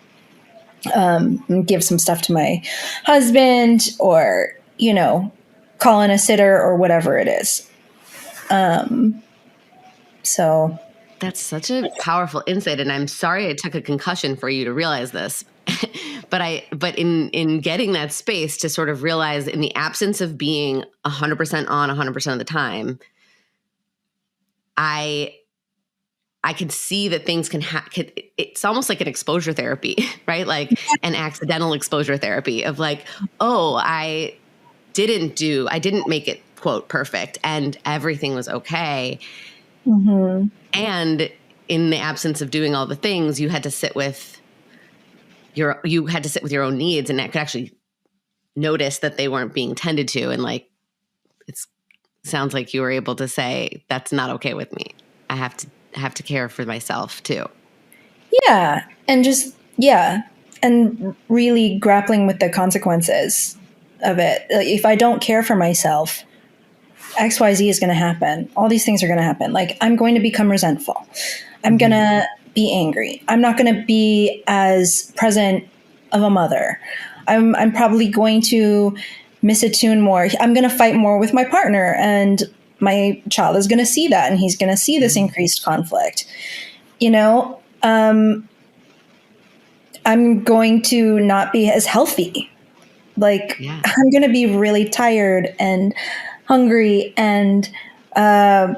Speaker 1: and give some stuff to my husband, or, you know, call in a sitter or whatever it is. So
Speaker 2: That's such a powerful insight, and I'm sorry it took a concussion for you to realize this. but in getting that space to sort of realize, in the absence of being 100% on 100% of the time, I can see that things can it's almost like an exposure therapy, right? Like an accidental exposure therapy of like, oh, I didn't make it quote perfect, and everything was okay. And in the absence of doing all the things, you had to sit with your own needs, and that could actually notice that they weren't being tended to. And like, it sounds like you were able to say, that's not okay with me. I have to care for myself too.
Speaker 1: yeah. And just, yeah. And really grappling with the consequences of it. Like, if I don't care for myself, XYZ is going to happen. All these things are going to happen. Like, I'm going to become resentful. I'm going to be angry. I'm not going to be as present of a mother. I'm probably going to miss a tune more. I'm going to fight more with my partner, and my child is going to see that, and he's going to see this increased conflict. You know, I'm going to not be as healthy. Like, I'm going to be really tired and hungry, and I'm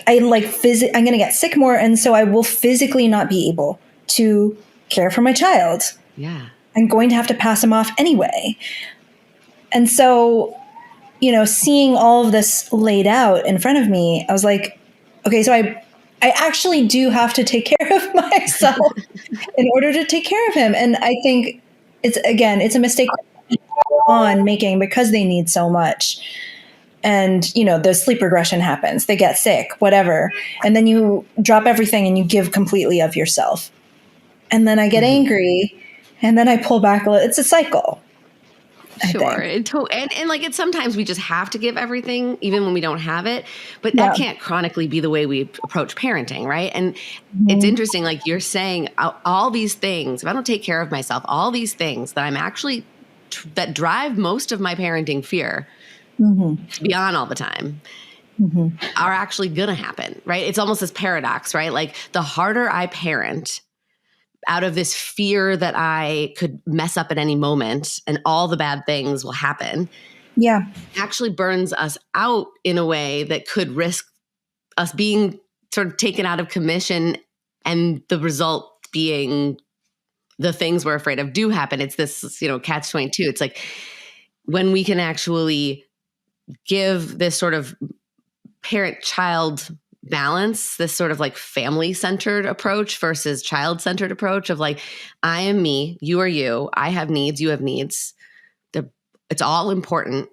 Speaker 1: going to get sick more, and so I will physically not be able to care for my child.
Speaker 2: Yeah.
Speaker 1: I'm going to have to pass him off anyway. And so, you know, seeing all of this laid out in front of me, I was like, okay, so I actually do have to take care of myself in order to take care of him. And I think it's a mistake on making because they need so much. And, you know, the sleep regression happens, they get sick, whatever. And then you drop everything and you give completely of yourself. And then I get angry, and then I pull back a little. It's a cycle.
Speaker 2: Sure. And like, it's sometimes we just have to give everything, even when we don't have it, but that can't chronically be the way we approach parenting. Right. And it's interesting, like you're saying, all these things, if I don't take care of myself, all these things that I'm actually, that drive most of my parenting fear to be on all the time, are actually going to happen. Right. It's almost this paradox, right? Like the harder I parent, out of this fear that I could mess up at any moment and all the bad things will happen, actually burns us out in a way that could risk us being sort of taken out of commission, and the result being the things we're afraid of do happen. It's this, you know, catch-22. It's like when we can actually give this sort of parent-child balance, this sort of like family-centered approach versus child-centered approach of like, I am me, you are you, I have needs, you have needs. It's all important.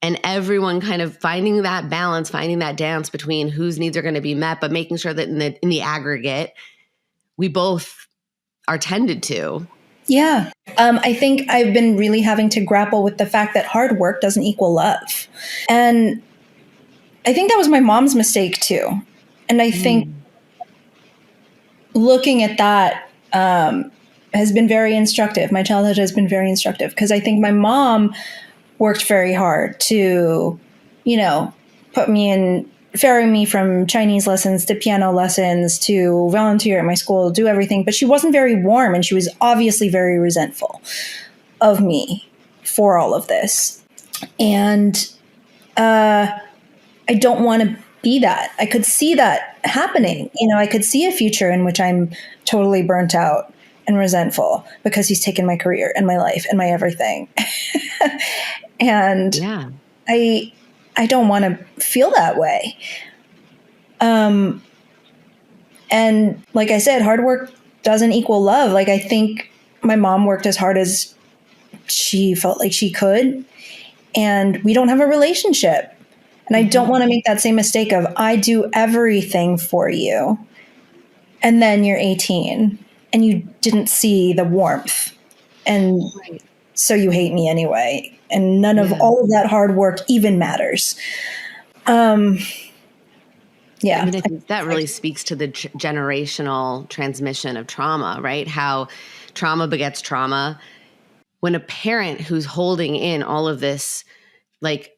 Speaker 2: And everyone kind of finding that balance, finding that dance between whose needs are going to be met, but making sure that in the aggregate, we both are tended to.
Speaker 1: Yeah. I think I've been really having to grapple with the fact that hard work doesn't equal love. And I think that was my mom's mistake too. And I think looking at that has been very instructive. My childhood has been very instructive because I think my mom worked very hard to, you know, ferry me from Chinese lessons to piano lessons to volunteer at my school, do everything. But she wasn't very warm, and she was obviously very resentful of me for all of this. And I don't want to be that. I could see that happening. I could see a future in which I'm totally burnt out and resentful because he's taken my career and my life and my everything. And
Speaker 2: Yeah.
Speaker 1: I don't want to feel that way. And like I said, hard work doesn't equal love. Like, I think my mom worked as hard as she felt like she could, and we don't have a relationship. And I don't want to make that same mistake of, I do everything for you, and then you're 18 and you didn't see the warmth, and so you hate me anyway. And none of all of that hard work even matters. Yeah.
Speaker 2: I mean, I think that really speaks to the generational transmission of trauma, right? How trauma begets trauma. When a parent who's holding in all of this, like,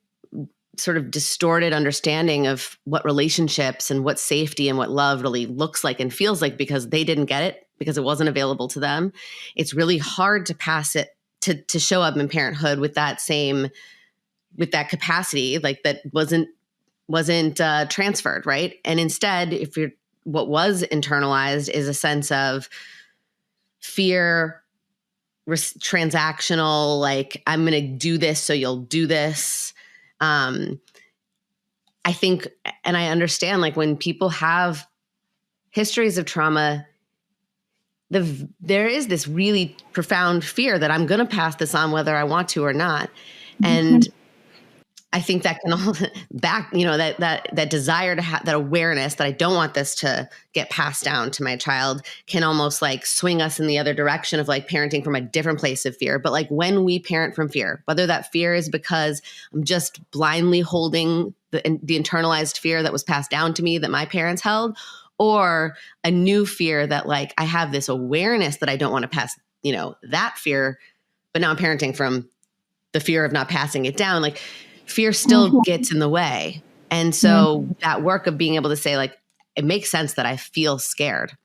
Speaker 2: sort of distorted understanding of what relationships and what safety and what love really looks like and feels like, because they didn't get it, because it wasn't available to them, it's really hard to pass it, to show up in parenthood with that capacity, like, that wasn't transferred, right? And instead, what was internalized is a sense of fear, transactional, like, I'm going to do this, so you'll do this. I think, and I understand, like, when people have histories of trauma, there is this really profound fear that I'm going to pass this on whether I want to or not. And I think that can all that desire to have that awareness that I don't want this to get passed down to my child can almost, like, swing us in the other direction of, like, parenting from a different place of fear. But, like, when we parent from fear, whether that fear is because I'm just blindly holding the internalized fear that was passed down to me that my parents held, or a new fear that, like, I have this awareness that I don't want to pass, that fear, but now I'm parenting from the fear of not passing it down, like, fear still gets in the way. And so that work of being able to say, like, it makes sense that I feel scared,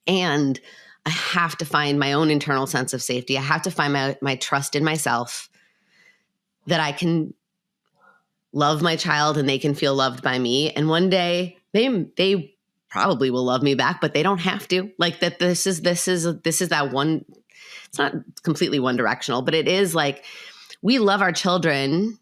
Speaker 2: and I have to find my own internal sense of safety. I have to find my trust in myself, that I can love my child and they can feel loved by me. And one day they probably will love me back, but they don't have to. Like, that this is that one, it's not completely one directional, but it is, like, we love our children.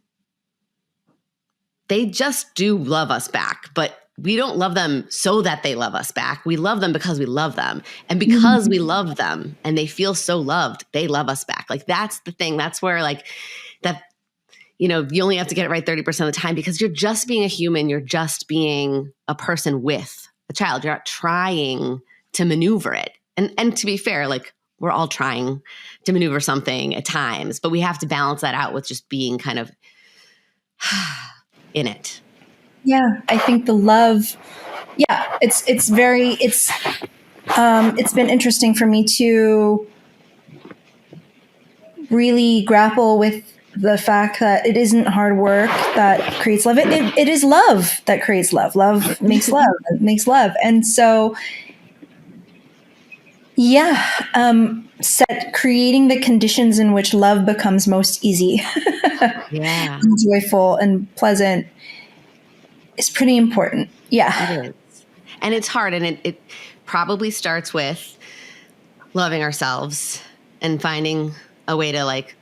Speaker 2: They just do love us back, but we don't love them so that they love us back. We love them because we love them. And because we love them and they feel so loved, they love us back. Like, that's the thing. That's where, like, that, you only have to get it right 30% of the time, because you're just being a human. You're just being a person with a child. You're not trying to maneuver it. And to be fair, like, we're all trying to maneuver something at times, but we have to balance that out with just being kind of in it.
Speaker 1: Yeah, I think the love, it's been interesting for me to really grapple with the fact that it isn't hard work that creates love. It is love that creates love. Love makes love, makes love. And so, creating the conditions in which love becomes most easy, and joyful and pleasant is pretty important. Yeah.
Speaker 2: It is. And it's hard. And it probably starts with loving ourselves and finding a way to, like,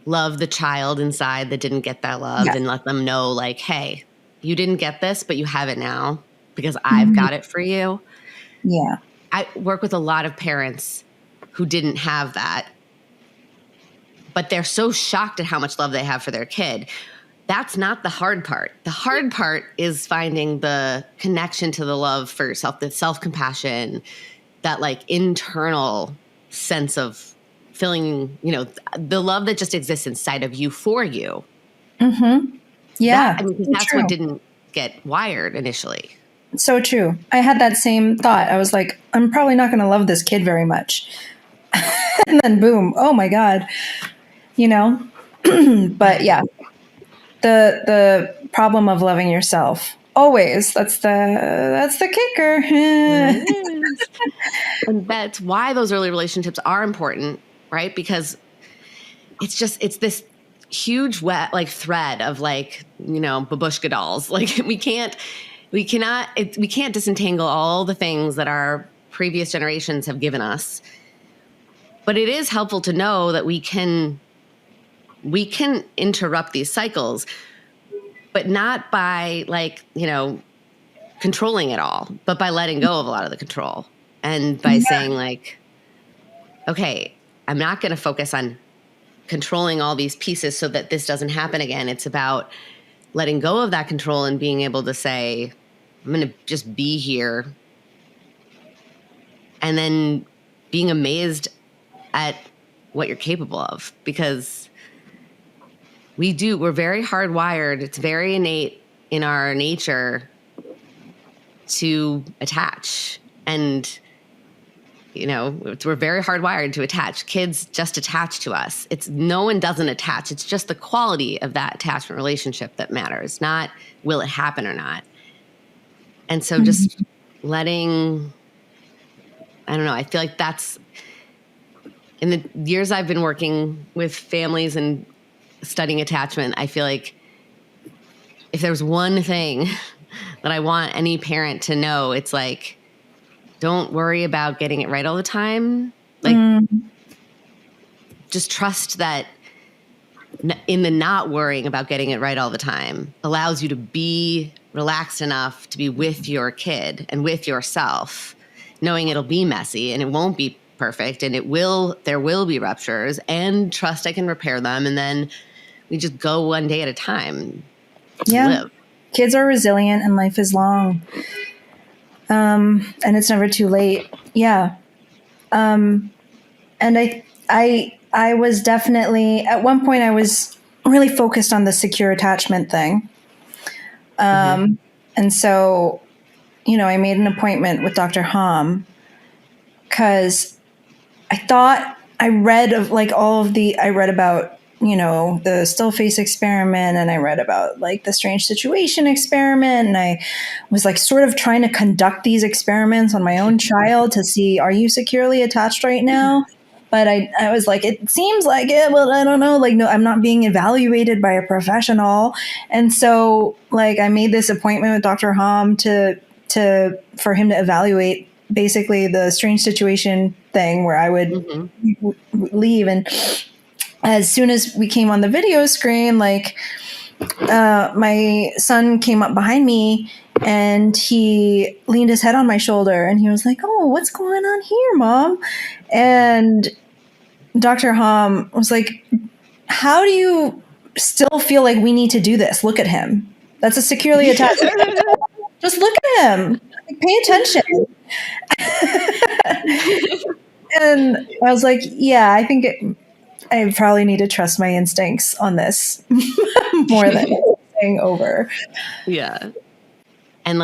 Speaker 2: love the child inside that didn't get that love, and let them know, like, hey, you didn't get this, but you have it now because I've got it for you.
Speaker 1: Yeah.
Speaker 2: I work with a lot of parents who didn't have that, but they're so shocked at how much love they have for their kid. That's not the hard part. The hard part is finding the connection to the love for yourself, the self-compassion, that, like, internal sense of feeling, the love that just exists inside of you for you.
Speaker 1: Yeah.
Speaker 2: Because that's what didn't get wired initially.
Speaker 1: So true. I had that same thought. I was like, I'm probably not going to love this kid very much. And then boom, oh my God, But yeah. the problem of loving yourself. Always. That's the kicker.
Speaker 2: It is. And that's why those early relationships are important, right? Because it's this huge wet like thread of like, babushka dolls. Like we can't disentangle all the things that our previous generations have given us. But it is helpful to know that we can interrupt these cycles, but not by like, controlling it all, but by letting go of a lot of the control and by saying like, okay, I'm not going to focus on controlling all these pieces so that this doesn't happen again. It's about letting go of that control and being able to say, I'm going to just be here. And then being amazed at what you're capable of, because we're very hardwired. It's very innate in our nature to attach. And, we're very hardwired to attach. Kids just attach to us. No one doesn't attach. It's just the quality of that attachment relationship that matters, not will it happen or not. And so just letting, I don't know, I feel like that's, in the years I've been working with families and studying attachment, I feel like if there's one thing that I want any parent to know, it's like, don't worry about getting it right all the time. Like, just trust that in the not worrying about getting it right all the time allows you to be relaxed enough to be with your kid and with yourself, knowing it'll be messy and it won't be perfect and there will be ruptures, and trust I can repair them. And then we just go one day at a time to live.
Speaker 1: Kids are resilient and life is long. And it's never too late. Yeah. And I was definitely, at one point I was really focused on the secure attachment thing. And so, I made an appointment with Dr. Hom because I thought I read about, the still face experiment, and I read about like the strange situation experiment. And I was like sort of trying to conduct these experiments on my own child to see, are you securely attached right now? But I was like, it seems like it, but I don't know. Like, no, I'm not being evaluated by a professional. And so like I made this appointment with Dr. Hom for him to evaluate basically the strange situation thing where I would leave. And as soon as we came on the video screen, like my son came up behind me and he leaned his head on my shoulder and he was like, "Oh, what's going on here, Mom?" And Dr. Hom was like, "How do you still feel like we need to do this? Look at him. That's a securely attached. Just look at him. Like, pay attention." And I was like, "Yeah, I think I probably need to trust my instincts on this more than saying over."
Speaker 2: Yeah. And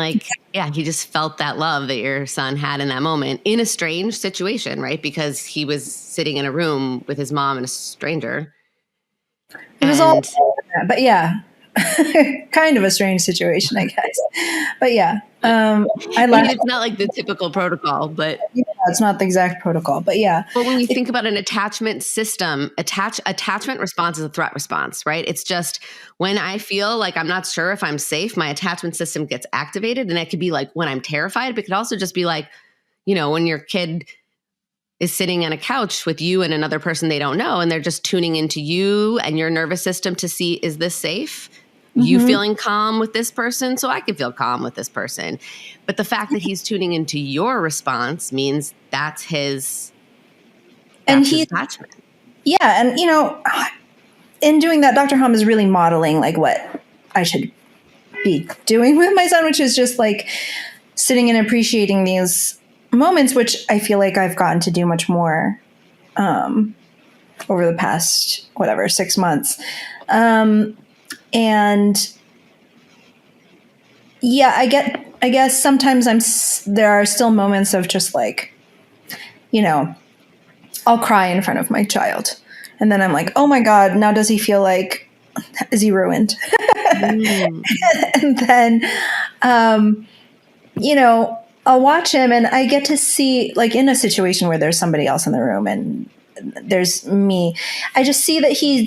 Speaker 2: he just felt that love that your son had in that moment in a strange situation, right? Because he was sitting in a room with his mom and a stranger.
Speaker 1: It was all, but yeah, kind of a strange situation, I guess. But yeah,
Speaker 2: I mean, it's not like the typical protocol, but
Speaker 1: it's not the exact protocol. But yeah.
Speaker 2: But when you think about an attachment system, attachment response is a threat response, right? It's just when I feel like I'm not sure if I'm safe, my attachment system gets activated. And it could be like when I'm terrified, but it could also just be like, when your kid is sitting on a couch with you and another person they don't know, and they're just tuning into you and your nervous system to see, is this safe? You feeling calm with this person, so I can feel calm with this person. But the fact that he's tuning into your response means that's his attachment.
Speaker 1: Yeah, and in doing that, Dr. Hom is really modeling like what I should be doing with my son, which is just like sitting and appreciating these moments, which I feel like I've gotten to do much more over the past 6 months. And yeah, I guess sometimes there are still moments of just like, I'll cry in front of my child. And then I'm like, oh my God, now does he feel like, is he ruined?
Speaker 2: Mm.
Speaker 1: And then, you know, I'll watch him and I get to see, like, in a situation where there's somebody else in the room and there's me, I just see that he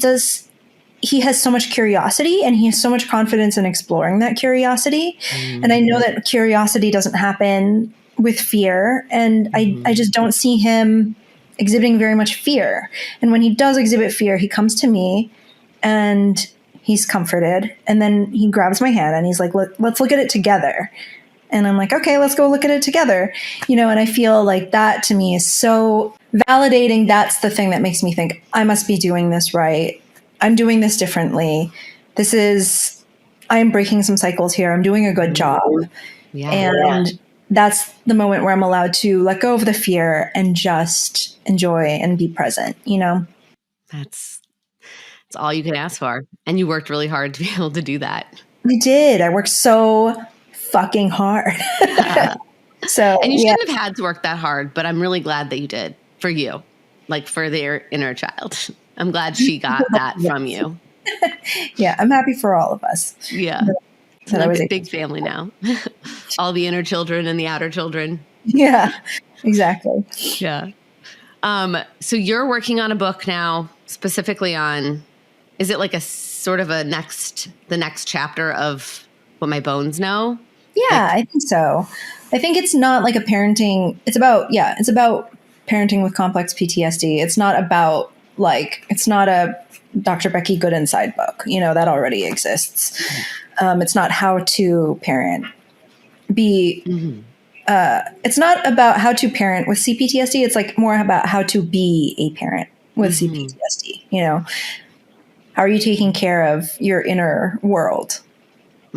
Speaker 1: has so much curiosity and he has so much confidence in exploring that curiosity. And I know that curiosity doesn't happen with fear. And I just don't see him exhibiting very much fear. And when he does exhibit fear, he comes to me and he's comforted. And then he grabs my hand and he's like, let's look at it together. And I'm like, okay, let's go look at it together. And I feel like that to me is so validating. That's the thing that makes me think I must be doing this right. I'm doing this differently. I'm breaking some cycles here. I'm doing a good job.
Speaker 2: Yeah.
Speaker 1: And that's the moment where I'm allowed to let go of the fear and just enjoy and be present,
Speaker 2: That's all you can ask for. And you worked really hard to be able to do that.
Speaker 1: I did. I worked so fucking hard.
Speaker 2: And you shouldn't have had to work that hard, but I'm really glad that you did for you, like for their inner child. I'm glad she got that from you.
Speaker 1: Yeah, I'm happy for all of us.
Speaker 2: Yeah. It's like a big family now. All the inner children and the outer children.
Speaker 1: Yeah, exactly.
Speaker 2: Yeah. So you're working on a book now, specifically on, is it like a sort of the next chapter of What My Bones Know?
Speaker 1: Yeah, I think so. I think it's not like a parenting. It's about parenting with complex PTSD. It's not about it's not a Dr. Becky Goodinside book. That already exists. It's not how to parent. It's not about how to parent with C-PTSD. It's like more about how to be a parent with C-PTSD. How are you taking care of your inner world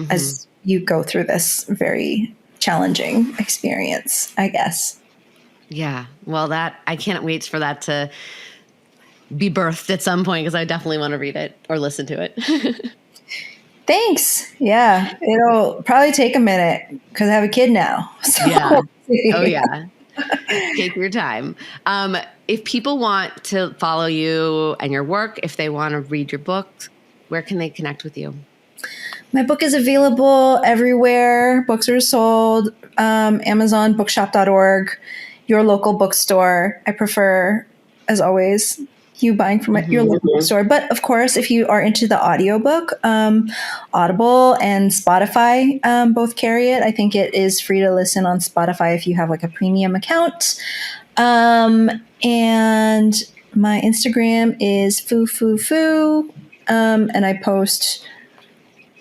Speaker 1: as you go through this very challenging experience, I guess.
Speaker 2: Yeah. Well, I can't wait for that to be birthed at some point, because I definitely want to read it or listen to it.
Speaker 1: Thanks. Yeah. It'll probably take a minute because I have a kid now. So.
Speaker 2: Yeah. Oh, yeah. Take your time. If people want to follow you and your work, if they want to read your book, where can they connect with you?
Speaker 1: My book is available everywhere books are sold. Amazon, bookshop.org, your local bookstore. I prefer, as always, you buying from your local bookstore. But of course, if you are into the audiobook, Audible and Spotify both carry it. I think it is free to listen on Spotify if you have like a premium account. And my Instagram is foo. And I post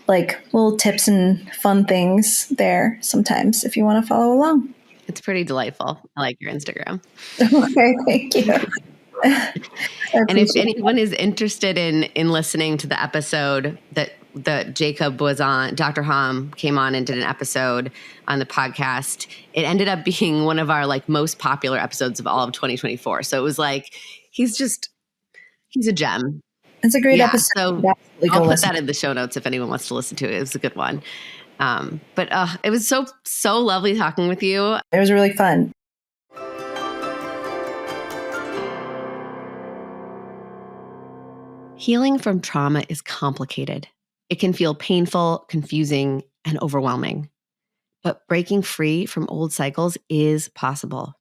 Speaker 1: like little tips and fun things there sometimes if you want to follow along.
Speaker 2: It's pretty delightful. I like your Instagram.
Speaker 1: Okay, thank you.
Speaker 2: And if anyone is interested in listening to the episode that Jacob was on, Dr. Hom came on and did an episode on the podcast. It ended up being one of our most popular episodes of all of 2024. So it was he's a gem.
Speaker 1: It's a great episode.
Speaker 2: So I'll put that in the show notes if anyone wants to listen to it. It was a good one. But it was so lovely talking with you.
Speaker 1: It was really fun.
Speaker 2: Healing from trauma is complicated. It can feel painful, confusing, and overwhelming. But breaking free from old cycles is possible.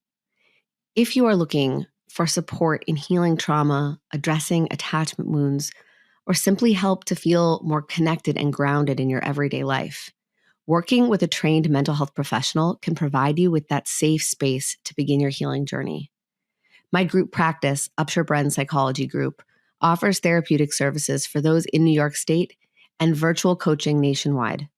Speaker 2: If you are looking for support in healing trauma, addressing attachment wounds, or simply help to feel more connected and grounded in your everyday life, working with a trained mental health professional can provide you with that safe space to begin your healing journey. My group practice, Upshur Bren Psychology Group, offers therapeutic services for those in New York State and virtual coaching nationwide.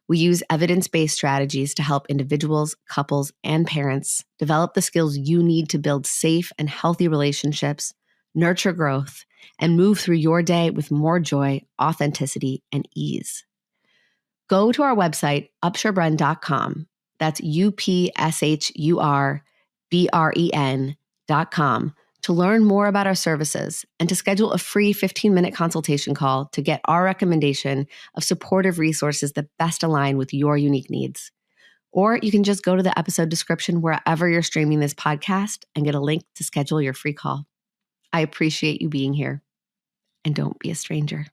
Speaker 2: We use evidence-based strategies to help individuals, couples, and parents develop the skills you need to build safe and healthy relationships, nurture growth, and move through your day with more joy, authenticity, and ease. Go to our website, upshurbren.com. That's UPSHURBREN.com to learn more about our services and to schedule a free 15-minute consultation call to get our recommendation of supportive resources that best align with your unique needs. Or you can just go to the episode description wherever you're streaming this podcast and get a link to schedule your free call. I appreciate you being here. And don't be a stranger.